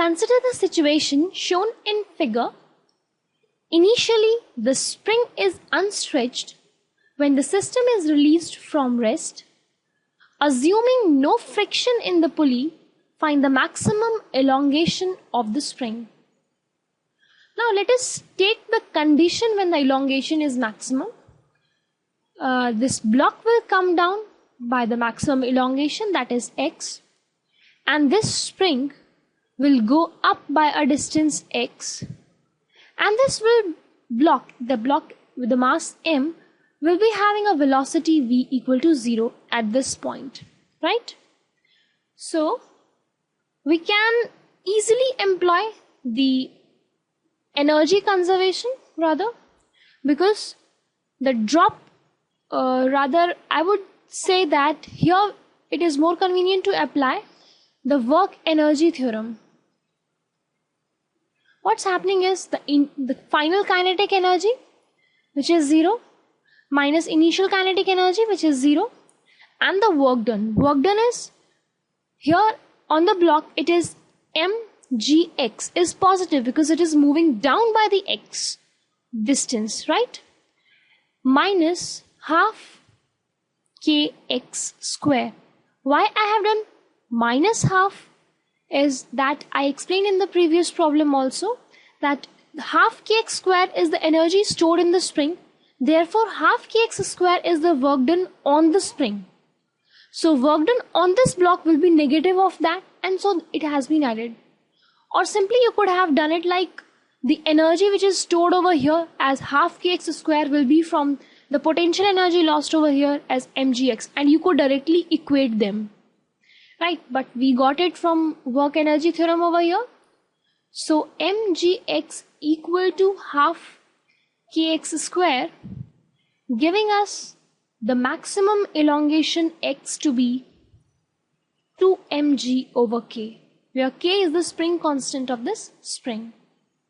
consider the situation shown in figure. Initially, the spring is unstretched when the system is released from rest. Assuming no friction in the pulley, find the maximum elongation of the spring. Now let us take the condition when the elongation is maximum. This block will come down by the maximum elongation, that is x, and this spring will go up by a distance x, and this will the block with the mass m will be having a velocity v equal to 0 at this point, right? So we can easily employ the energy conservation because the drop, I would say that here it is more convenient to apply the work energy theorem. What's happening is the final kinetic energy, which is 0, minus initial kinetic energy, which is 0, and the work done. Work done is here on the block, it is mgx is positive because it is moving down by the x distance, right? Minus half kx square. Why I have done minus half is that I explained in the previous problem also that half kx square is the energy stored in the spring. Therefore, half kx square is the work done on the spring. So work done on this block will be negative of that, and so it has been added. Or simply you could have done it like the energy which is stored over here as half kx square will be from the potential energy lost over here as mgx, and you could directly equate them, right? But we got it from work energy theorem over here. So mgx equal to half kx square, giving us the maximum elongation x to be 2 mg over k, where k is the spring constant of this spring.